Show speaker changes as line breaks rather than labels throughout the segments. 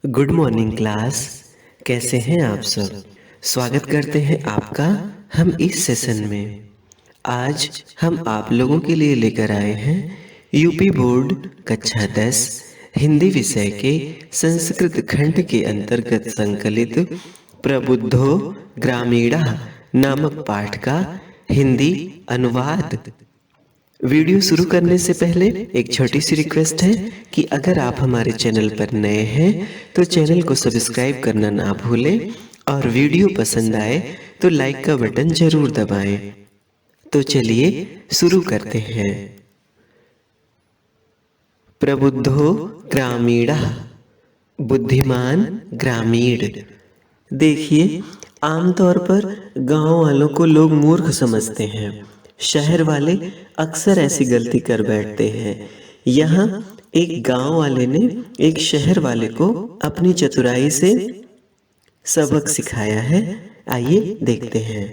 Good morning class. कैसे हैं आप सब? स्वागत करते हैं आपका हम इस सेशन में। आज हम आप लोगों के लिए लेकर आए हैं यूपी बोर्ड कक्षा 10 हिंदी विषय के संस्कृत खंड के अंतर्गत संकलित प्रबुद्धो ग्रामीणः नामक पाठ का हिंदी अनुवाद। वीडियो शुरू करने से पहले एक छोटी सी रिक्वेस्ट है कि अगर आप हमारे चैनल पर नए हैं तो चैनल को सब्सक्राइब करना ना भूलें और वीडियो पसंद आए तो लाइक का बटन जरूर दबाएं। तो चलिए शुरू करते हैं। प्रबुद्धो ग्रामीणः, बुद्धिमान ग्रामीण। देखिए, आमतौर पर गांव वालों को लोग मूर्ख समझते हैं। शहर वाले अक्सर ऐसी गलती कर बैठते हैं। यहाँ एक गांव वाले ने एक शहर वाले को अपनी चतुराई से सबक सिखाया है। आइए देखते हैं।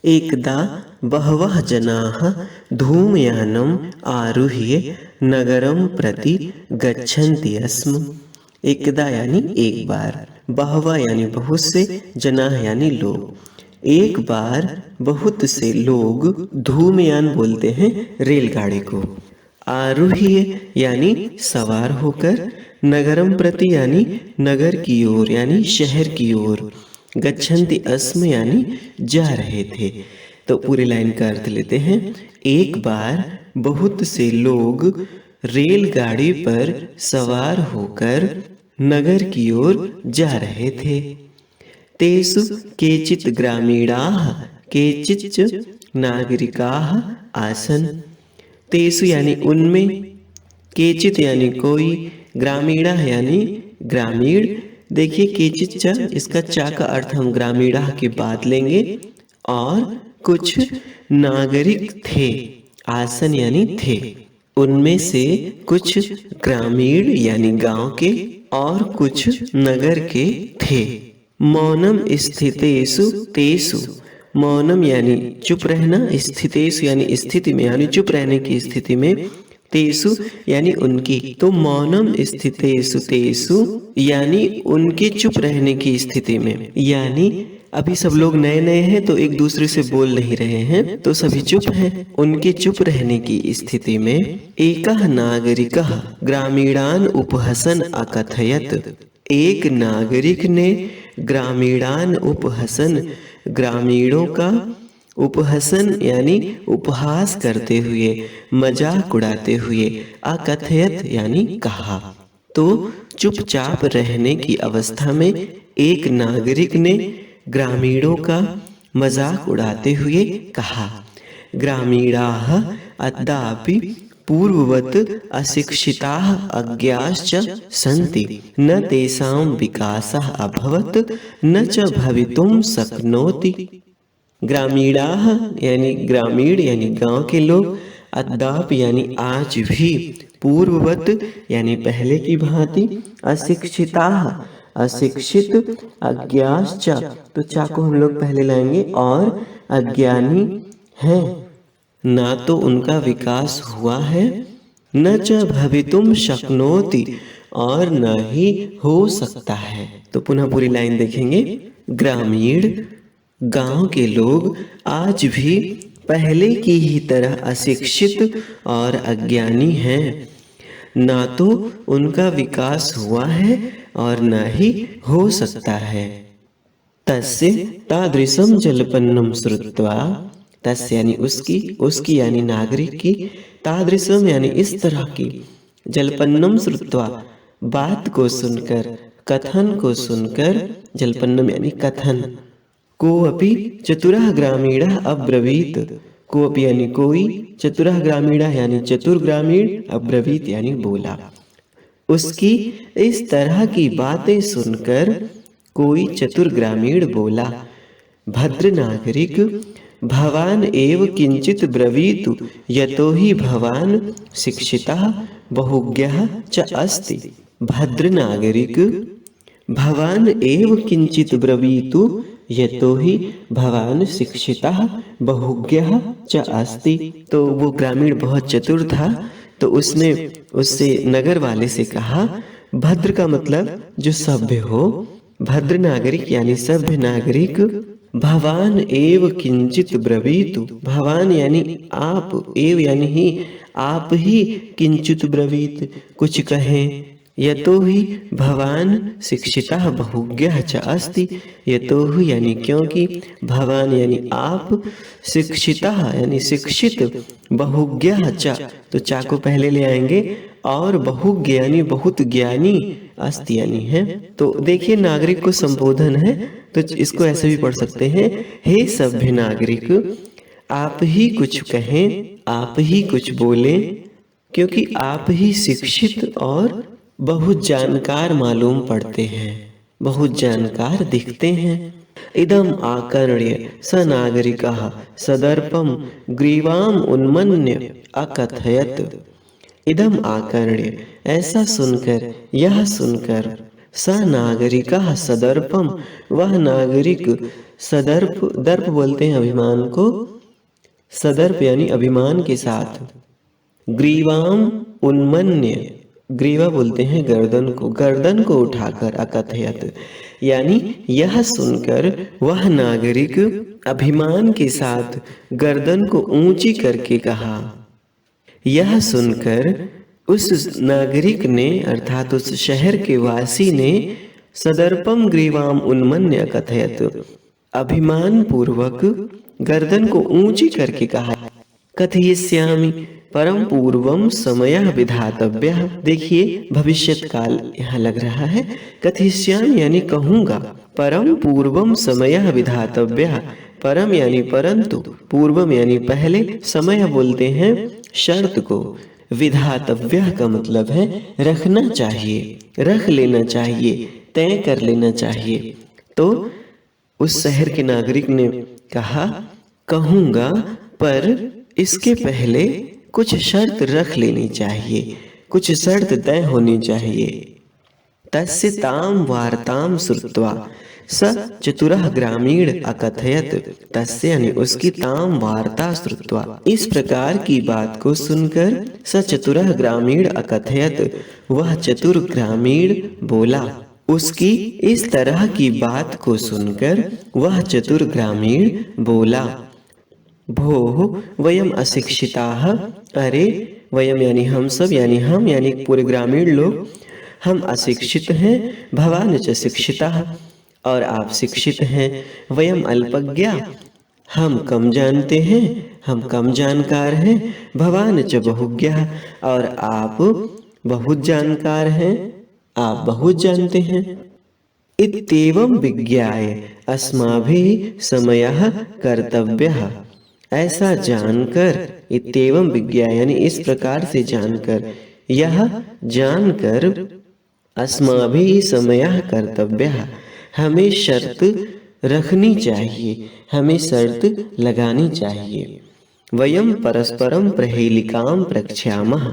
एकदा बहवः जनाः धूमयानम् आरुह्य नगरं प्रति गच्छन्ति स्म। एकदा यानी एक बार, बहवा यानी बहुत से, जनाः यानी लोग। एक बार बहुत से लोग, धूमयान बोलते हैं रेलगाड़ी को, आरूह्य यानी सवार होकर, नगरम प्रति यानी नगर की ओर यानी शहर की ओर, गच्छन्ति अस्म यानी जा रहे थे। तो पूरी लाइन का अर्थ लेते हैं। एक बार बहुत से लोग रेलगाड़ी पर सवार होकर नगर की ओर जा रहे थे। तेषु केचित् ग्रामीणाः केचिच्च नागरिकाः आसन्। तेषु यानी उनमें, केचित् यानी कोई, ग्रामीणाः यानी ग्रामीण। देखिए केचिच्च, इसका चा का अर्थ हम ग्रामीणाः के बाद लेंगे। और कुछ नागरिक थे, आसन यानी थे। उनमें से कुछ ग्रामीण यानी गांव के और कुछ नगर के थे। मौनम स्थितेषु तेषु, मौनम यानी चुप रहना, स्थितेषु यानी स्थिति में यानी चुप रहने की स्थिति में, तेषु यानी उनकी। तो मौनम स्थितेषु तेषु यानी उनके चुप रहने की स्थिति में। यानी अभी सब लोग नए नए हैं तो एक दूसरे से बोल नहीं रहे हैं, तो सभी चुप हैं। उनके चुप रहने की स्थिति में एकः नागरिकः ग्रामीणान् उपहसन अकथयत्। एक नागरिक ने ग्रामीणान उपहसन, ग्रामीणों का उपहसन यानी उपहास करते हुए, मजाक उड़ाते हुए, अकथयत यानी कहा। तो चुपचाप रहने की अवस्था में एक नागरिक ने ग्रामीणों का मजाक उड़ाते हुए कहा, ग्रामीणाः अद्यापि पूर्ववत् अशिक्षिताः अज्ञाश्च सन्ति, न तेषां विकासः अभवत् न च भवितुं शक्नोति। ग्रामीणाः यानी ग्रामीण यानी गांव के लोग, अद्यापि यानी आज भी, पूर्ववत् यानी पहले की भांति, अशिक्षिताः अशिक्षित, अज्ञाश्च तो चा को हम लोग पहले लाएंगे, और अज्ञानी हैं। ना तो उनका विकास हुआ है, न च भवितुम शक्नोति और न ही हो सकता है। तो पुनः पूरी लाइन देखेंगे। ग्रामीण गांव के लोग आज भी पहले की ही तरह अशिक्षित और अज्ञानी हैं। ना तो उनका विकास हुआ है और न ही हो सकता है। तस्य तादृशं जल्पन्नं श्रुत्वा, तस्य यानी उसकी, उसकी यानी नागरिक की, तादृशम यानी इस तरह की, जल्पन्नम श्रुत्वा बात को सुनकर, कथन को सुनकर, जल्पन्नम यानी कथन, को अपि चतुरः ग्रामीणः अब्रवीत, को अपि यानी कोई, चतुरः ग्रामीणः यानी चतुर ग्रामीण, अब्रवीत यानी बोला। उसकी इस तरह की बातें सुनकर कोई चतुर ग्रामीण बोला, भद्र नागरिक भवान एव किंचित ब्रवीतु यतो हि भवान शिक्षितः बहुज्ञः च अस्ति। भद्र नागरिक भवान एव किंचित ब्रवीतु यतो ही भवान शिक्षितः बहुज्ञः च अस्ति। तो वो ग्रामीण बहुत चतुर था, तो उसने उससे नगर वाले से कहा, भद्र का मतलब जो सभ्य हो, भद्र नागरिक यानी सभ्य नागरिक। भवान एव किंचित ब्रवीतु, भवान यानी आप, एव यानी ही, आप ही, किंचित ब्रवीत कुछ कहें। यतो ही भवान शिक्षितः बहुज्ञः च अस्ति, यतो ही यानी क्योंकि, भवान यानी आप, शिक्षितः यानी शिक्षित, बहुज्ञः च तो चा को पहले ले आएंगे, और बहुज्ञ यानी बहुत ज्ञानी, अस्ति यानी है। तो देखिए नागरिक को संबोधन है तो इसको ऐसे भी पढ़ सकते हैं, हे सभ्य नागरिक आप ही कुछ कहें, आप ही कुछ बोलें, क्योंकि आप ही शिक्षित और बहुत जानकार मालूम पड़ते हैं, बहुत जानकार दिखते हैं। इदम आकर्ण्य स नागरिकः सदर्पम ग्रीवाम उन्मन्य अकथयत। इदम आकर्ण्य ऐसा सुनकर, यह सुनकर, स नागरिकः सदर्पम वह नागरिक, सदर्प दर्प बोलते हैं अभिमान को, सदर्प यानी अभिमान के साथ, ग्रीवाम उन्मन्य, ग्रीवा बोलते हैं गर्दन को, गर्दन को उठाकर, अकथयत यानी यह सुनकर वह नागरिक अभिमान के साथ गर्दन को ऊंची करके कहा। यह सुनकर उस नागरिक ने अर्थात उस शहर के वासी ने सदर्पम ग्रीवाम उन्मन्य कथयत अभिमान पूर्वक गर्दन को ऊंची करके कहा। कथयिष्यामि परम पूर्वम समयः विधातव्यः, देखिए भविष्यत काल यहाँ लग रहा है। कथयिष्यामि यानी कहूँगा, परम पूर्वम समयः विधातव्यः, परम यानी परंतु, पूर्वम यानी पहले, समय बोलते हैं शर्त को, विधातव्यः का मतलब है रखना चाहिए, रख लेना चाहिए, तय कर लेना चाहिए। तो उस शहर के नागरिक ने कहा, कहूँगा पर इसके पहले कुछ शर्त रख लेनी चाहिए, कुछ शर्त तय होनी चाहिए। तस्य ताम वार्ताम श्रुत्वा स चतुरः ग्रामीण अकथयत, तस्य यानी उसकी ताम वार्ता श्रुत्वा, इस प्रकार की बात को सुनकर, स चतुरः ग्रामीण अकथयत वह चतुर ग्रामीण बोला। उसकी इस तरह की बात को सुनकर वह चतुर ग्रामीण बोला। भोः वयम अशिक्षिताः, अरे वयम यानी हम सब, यानी हम यानी पूरे ग्रामीण लोग, हम अशिक्षित हैं। भवान च शिक्षितः और आप शिक्षित हैं। वयम अल्पज्ञा हम कम जानते हैं, हम कम जानकार हैं। भवान च बहुज्ञः और आप बहुत जानकार हैं, आप बहुत जानते हैं। इत्येवं विज्ञाय अस्माभिः समयः कर्तव्यः, ऐसा जानकर, इत्येवं विज्ञाय यानी इस प्रकार से जानकर, यह जानकर, अस्माभिः समयः कर्तव्यः हमें शर्त रखनी चाहिए, हमें शर्त लगानी चाहिए। वयम परस्परम प्रहेलिकाम प्रक्ष्यामः,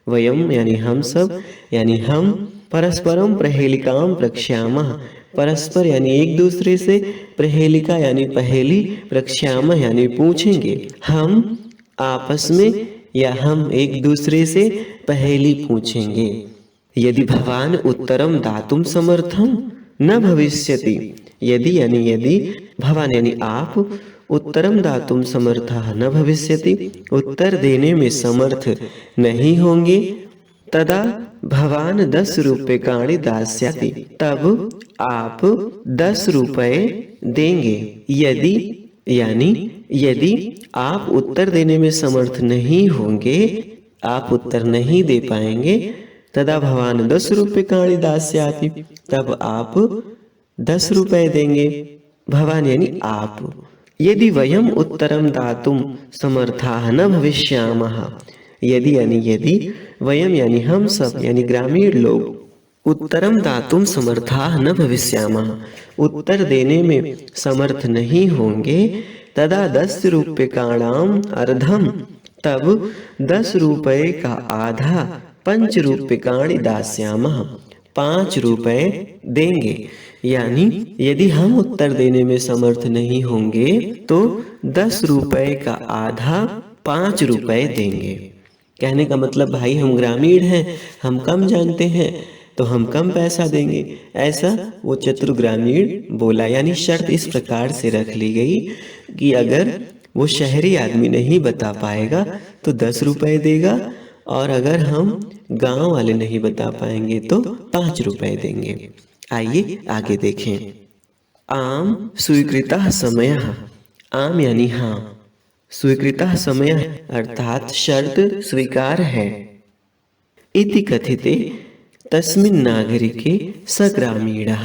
वयम यानी हम सब, यानी हम, परस्परम प्रहेलिकाम प्रक्ष्यामः परस्पर यानी एक दूसरे से, प्रहेलिका यानी पहेली, प्रक्ष्यामः यानी पूछेंगे, हम आपस में या हम एक दूसरे से पहेली पूछेंगे। यदि भवान उत्तरम दातुम समर्थम न भविष्यति, यदि यानी यदि, भवान यानी आप, उत्तरम दातुम समर्थः न भविष्यति उत्तर देने में समर्थ नहीं होंगे, तदा भवान 10 रूप्यकाणि दास्यति, तब आप 10 रुपए देंगे। यदि यानी यदि आप उत्तर देने में समर्थ नहीं होंगे, आप उत्तर नहीं दे पाएंगे, तदा भवान 10 रूप्यकाणि दास्यति, तब आप 10 रुपए देंगे। भवान यानी आप। यदि वयम उत्तरम दातुम समर्थाः न भविष्यामः, यदि यानी यदि, वयम यानी हम सब यानी ग्रामीण लोग, उत्तरम दातुम समर्थाः न भविष्यामः उत्तर देने में समर्थ नहीं होंगे, तदा 10 रूप्यकाणाम अर्धम, तब 10 रुपए का आधा, 5 रूप्यकाणि दास्यामः 5 रुपए देंगे। यानी यदि हम उत्तर देने में समर्थ नहीं होंगे तो 10 रुपए का आधा 5 रुपए देंगे। कहने का मतलब भाई हम ग्रामीण हैं, हम कम जानते हैं, तो हम कम पैसा देंगे। ऐसा वो चतुर ग्रामीण बोला। यानी शर्त इस प्रकार से रख ली गई कि अगर वो शहरी आदमी नहीं बता पाएगा तो 10 रुपए देगा, और अगर हम गांव वाले नहीं बता पाएंगे तो 5 रुपए देंगे। आइए आगे देखें। आम स्वीकृतः समयः। आम यानी हाँ, स्वीकृतः समयः अर्थात शर्त स्वीकार है। इति कथिते तस्मिन् नागरिके स ग्रामीणः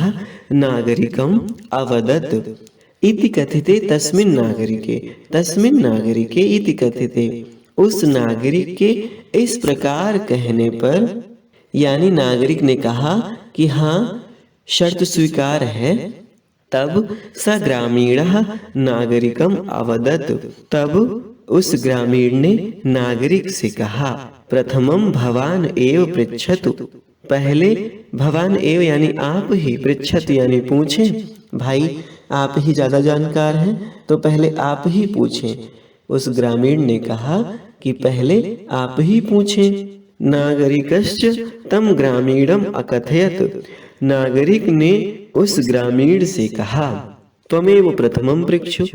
नागरिकम् अवदत्। इति कथिते तस्मिन् नागरिके इति कथिते, उस नागरिक के इस प्रकार कहने पर, यानी नागरिक ने कहा कि हाँ शर्त स्वीकार है, तब स ग्रामीणः नागरिकम् अवदत्, तब उस ग्रामीण ने नागरिक से कहा, प्रथमं भवान एव पृच्छतु। पहले भवान एव यानी आप ही, पृच्छतु यानी पूछें। भाई आप ही ज्यादा जानकार हैं तो पहले आप ही पूछें। उस ग्रामीण ने कहा कि पहले आप ही पूछें। नागरिकश्च तम ग्रामीणम अकथयत। नागरिक ने उस ग्रामीण से कहा, त्वमेव प्रथमं पृच्छु,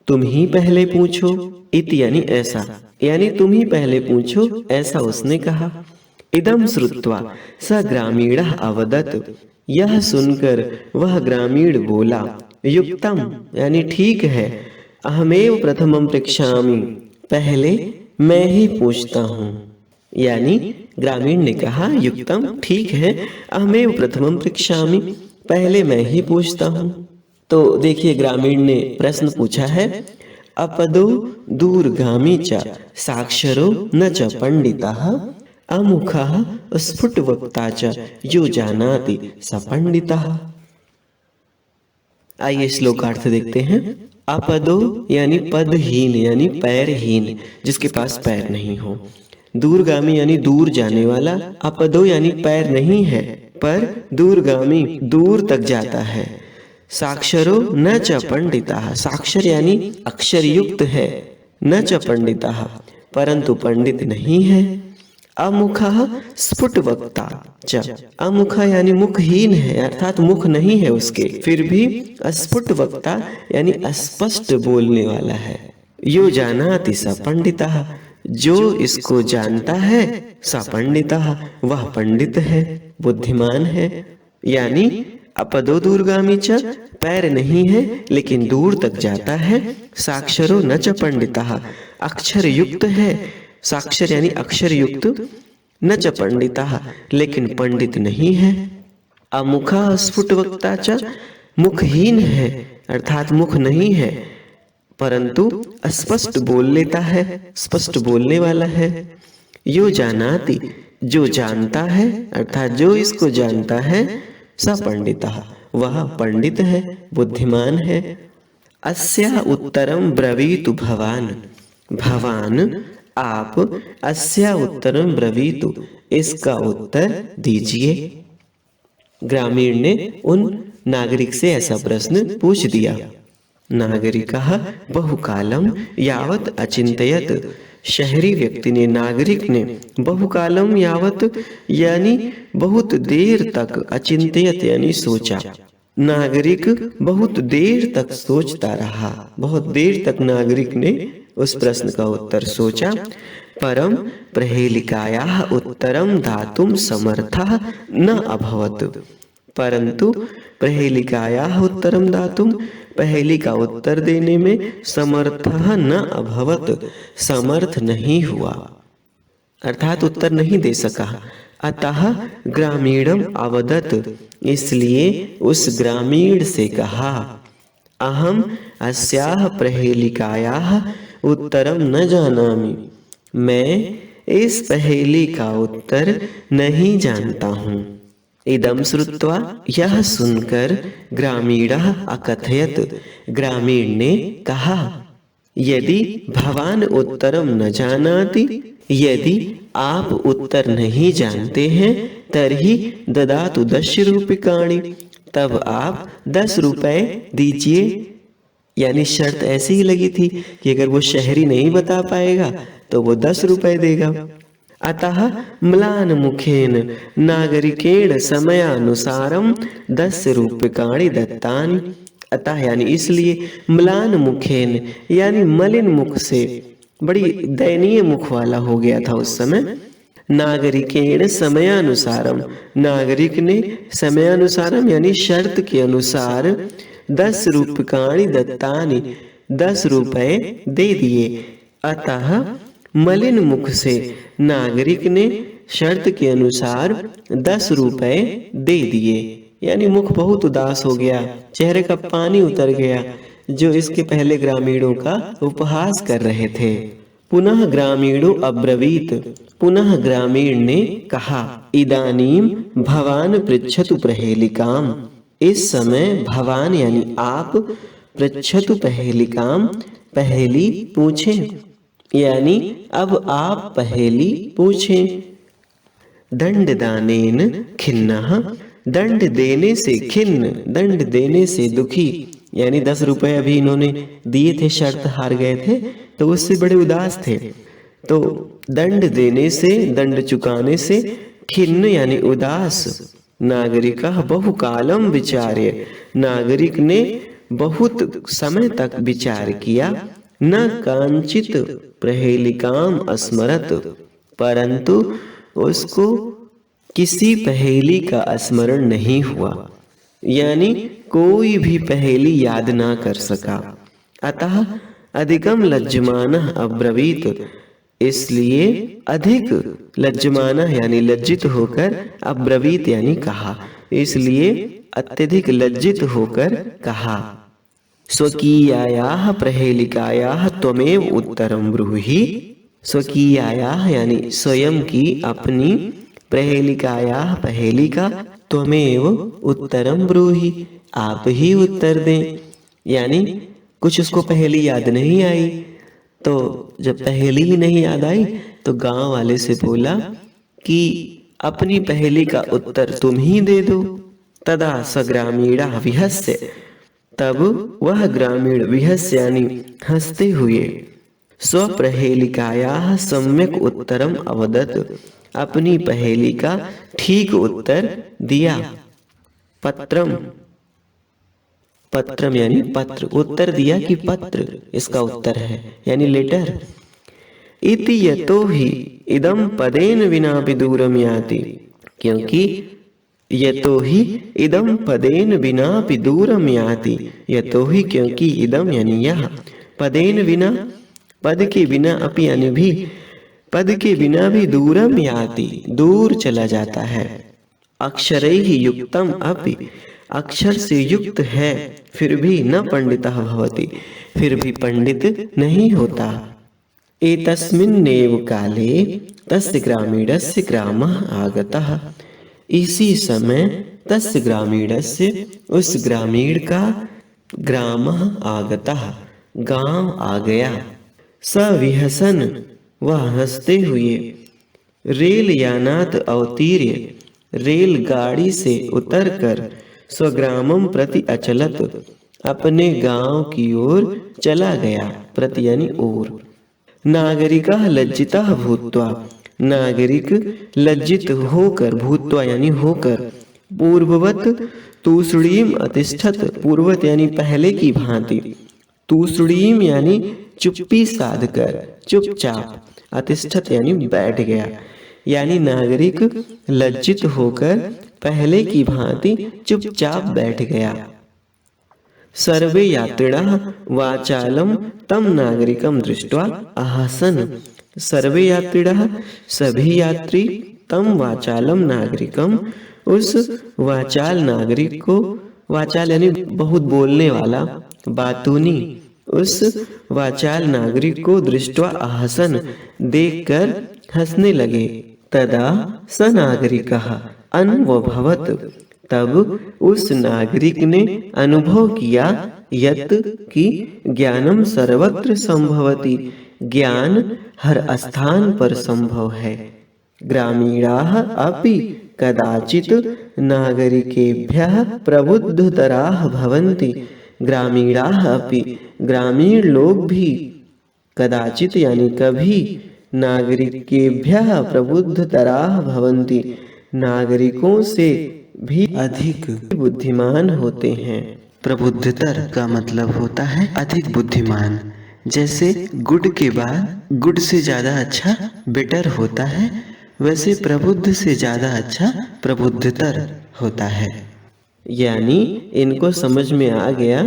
तुम ही पहले पूछो। इति यानी ऐसा, यानी तुम ही पहले पूछो, ऐसा उसने कहा। इदं श्रुत्वा स ग्रामीणः अवदत्। यह सुनकर वह ग्रामीण बोला, युक्तम यानी ठीक है, अहमेव प्रथमं पृच्छामि, पहले मैं ही पूछता हूँ। यानी ग्रामीण ने कहा, युक्तम ठीक है, अहमेव प्रथमं पृच्छामि, पहले मैं ही पूछता हूँ। तो देखिए ग्रामीण ने प्रश्न पूछा है, अपदो दूरगामी च साक्षरो न च पंडितः अमुखः स्फुटवक्ता च यो जानाति स पंडितः। आइए श्लोकार्थ देखते हैं। अपदो यानी पदहीन यानी पैरहीन, जिसके पास पैर नहीं हो। दूरगामी यानी दूर जाने वाला। अपदो यानी पैर नहीं है पर दूरगामी दूर तक जाता है। साक्षरो न च पंडितः, साक्षर यानी अक्षर युक्त है, न च पंडितः परंतु पंडित नहीं है। अमुखः स्फुटवक्ता च, अमुखा यानी मुखहीन है अर्थात मुख नहीं है उसके, फिर भी स्फुटवक्ता यानी स्पष्ट बोलने वाला है। यो जानाति स पंडितः, जो इसको जानता है, स पंडितः वह पंडित है, बुद्धिमान है। यानी अपदो दूरगामी च, पैर नहीं है लेकिन दूर तक जाता है। साक्षरो न च पंडितः, अक्षर युक्त है, साक्षर यानी अक्षर युक्त, न च पंडितः लेकिन पंडित नहीं है। अमुखः स्फुटवक्ता च, मुखहीन है अर्थात मुख नहीं है परंतु स्पष्ट बोल लेता है, स्पष्ट बोलने वाला है। यो जानाति, जो जानता है अर्थात जो इसको जानता है, स पंडितः वह पंडित है, बुद्धिमान है। अस्या उत्तरम ब्रवीतु भवान, भवान आप अस्या उत्तरम ब्रवीतु, इसका उत्तर दीजिए। ग्रामीण ने उन नागरिक से ऐसा प्रश्न पूछ दिया। नागरिकः बहुकालम यावत अचिंतयत, शहरी व्यक्ति ने, नागरिक ने बहुकालम यावत यानी बहुत देर तक, अचिंतयत यानी सोचा। नागरिक बहुत देर तक सोचता रहा, बहुत देर तक नागरिक ने उस प्रश्न का उत्तर सोचा। परम प्रहेलिकायाः उत्तरम दातुम समर्थः न अभवत्, परंतु प्रहेलिकायाः उत्तरम दातुम, पहेली का उत्तर देने में समर्थः न अभवत्, समर्थ नहीं हुआ अर्थात उत्तर नहीं दे सका। अतः ग्रामीणम अवदत्, इसलिए उस ग्रामीण से कहा, अहम अस्याः प्रहेलिकायाः उत्तरम न जानामि, मैं इस पहेली का उत्तर नहीं जानता हूँ। इदम श्रुत्वा, यह सुनकर ग्रामीणः अकथयत, ग्रामीण ने कहा, यदि भवान उत्तरम न जानाति, यदि आप उत्तर नहीं जानते हैं, तर्हि ददातु 10 रूप्यकाणि, तब आप 10 रुपए दीजिए। यानी शर्त ऐसी ही लगी थी कि अगर वो शहरी नहीं बता पाएगा तो वो 10 रुपए देगा। अतः म्लान मुखेन नागरिकेण समयानुसारम 10 रूप्यकाणि दत्तानि। अतः यानी इसलिए, म्लान मुखेन यानी मलिन मुख से, बड़ी दयनीय मुख वाला हो गया था उस समय। नागरिकेण समयानुसारम, नागरिक ने समयानुसारम यानी शर्त के अनुसार 10 रूप्यकाणि दत्तानि, 10 रुपए दे दिए। अतः मलिन मुख से नागरिक ने शर्त के अनुसार 10 रुपए दे दिए, यानी मुख बहुत उदास हो गया, चेहरे का पानी उतर गया, जो इसके पहले ग्रामीणों का उपहास कर रहे थे। पुनः ग्रामीणो अब्रवीत, पुनः ग्रामीण ने कहा, इदानीम भवान पृच्छतु प्रहेलिकाम, इस समय भवान यानी आप, पृच्छतु प्रहेलिकाम पहेली पूछें, यानी अब आप पहेली पूछें। दंड दानेन खिन्नः, दंड देने से खिन्न, दंड देने से दुखी, यानी 10 रुपए अभी इन्होंने दिए थे, शर्त हार गए थे तो उससे बड़े उदास थे। तो दंड देने से, दंड चुकाने से, खिन्न यानी उदास, नागरिकः बहुकालम विचार्य, नागरिक ने बहुत समय तक विचार किया, न कांचित प्रहेलिकाम अस्मरत, परंतु उसको किसी पहेली का स्मरण नहीं हुआ, यानी कोई भी पहेली याद ना कर सका। अतः अधिकम लज्जमानः अब्रवीत, इसलिए अधिक लज्जमानः यानी लज्जित होकर, अब्रवीत यानी कहा, इसलिए अत्यधिक लज्जित होकर कहा। स्वकीयायाः प्रहेलिकायाः त्वमेव उत्तरं ब्रूहि, स्वकीयायाः यानी स्वयं की, अपनी, प्रहेलिकायाः पहेली का, त्वमेव उत्तरं ब्रूहि आप ही उत्तर दें, यानी कुछ उसको पहेली याद नहीं आई, तो जब पहेली ही नहीं याद आई तो गांव वाले से बोला कि अपनी पहेली का उत्तर तुम ही दे दो। तदा स ग्रामीणः विहस्य, तब वह ग्रामीण विहस्य यानी हंसते हुए, स्वप्रहेलिकायाः सम्यक उत्तरम अवदत्, अपनी पहेली का ठीक उत्तर दिया। पत्रम, पत्रम यानी पत्र, उत्तर दिया कि पत्र इसका उत्तर है, यानी लेटर। इति यतो ही इदम पदेन विना दूरम याति, क्योंकि यतो ही इदम पदेन विना दूरम याति, यतो ही क्योंकि, इदम यानी यह, पदेन विना पद के बिना, अपि यानी भी, पद के बिना भी, दूरम याति दूर चला जाता है। अक्षरैः युक्तम अपि, अक्षर से युक्त है फिर भी, न पंडितः भवति फिर भी पंडित नहीं होता। एतस्मिन्नेव काले तस्य ग्रामीणस्य ग्रामः आगतः, इसी समय तस्य ग्रामीणस्य, उस ग्रामीण का, ग्रामः आगतः गांव आ गया। स विहसन, वह हंसते हुए, रेल यानात अवतीर्य, रेलगाड़ी से उतरकर, स्वग्रामम प्रति अचलत, अपने गांव की ओर चला गया, प्रति यानी ओर। नागरिकः लज्जितः भूत्वा, नागरिक लज्जित होकर, भूत्वा यानी होकर, पूर्ववत तूष्णीम अतिष्ठत, पूर्ववत यानी पहले की भांति, तूष्णीम यानी चुप्पी साध कर, चुपचाप, अतिष्ठत यानी बैठ गया, यानी नागरिक लज्जित होकर पहले की भांति चुपचाप बैठ गया। सर्वे यात्रिणः वाचालम तम नागरिकम दृष्ट्वा अहसन, सर्वे यात्रिणः सभी यात्री, तम वाचालम नागरिकम उस वाचाल नागरिक को, वाचाल यानी बहुत बोलने वाला, बातूनी, उस वाचाल नागरिक को दृष्ट्वा अहसन देखकर हंसने लगे। तदा स नागरिकः अन्वभवत, तब उस नागरिक ने अनुभव किया, यत् कि ज्ञानम सर्वत्र संभवति, ज्ञान हर स्थान पर संभव है। ग्रामीणाः अपि कदाचित् नागरिकेभ्यः प्रबुद्धतराः भवन्ति, ग्रामीणाः अपि ग्रामीण लोग भी, कदाचित यानी कभी, नागरिकेभ्यः प्रबुद्धतराः भवन्ति। नागरिकों से भी अधिक बुद्धिमान होते हैं। प्रबुद्धतर का मतलब होता है अधिक बुद्धिमान। जैसे गुड के बाद गुड से ज़्यादा अच्छा बेटर होता है, वैसे प्रबुद्ध से ज़्यादा अच्छा प्रबुद्धतर होता है। यानी इनको समझ में आ गया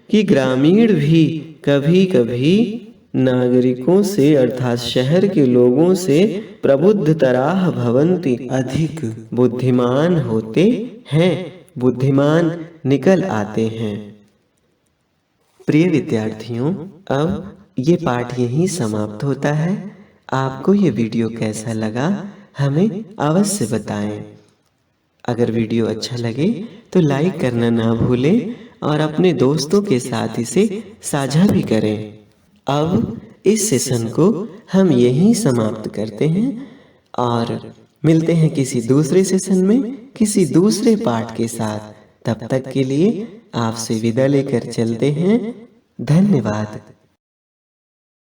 कि ग्रामीण भी कभी कभी नागरिकों से अर्थात शहर के लोगों से प्रबुद्धतराः भवन्ति, अधिक बुद्धिमान होते हैं, बुद्धिमान निकल आते हैं। प्रिय विद्यार्थियों, अब ये पाठ यहीं समाप्त होता है। आपको ये वीडियो कैसा लगा हमें अवश्य बताएं। अगर वीडियो अच्छा लगे तो लाइक करना ना भूलें और अपने दोस्तों के साथ इसे साझा भी करें। अब इस सेशन को हम यहीं समाप्त करते हैं और मिलते हैं किसी दूसरे सेशन में किसी दूसरे पाठ के साथ। तब तक के लिए आपसे विदा लेकर चलते हैं। धन्यवाद।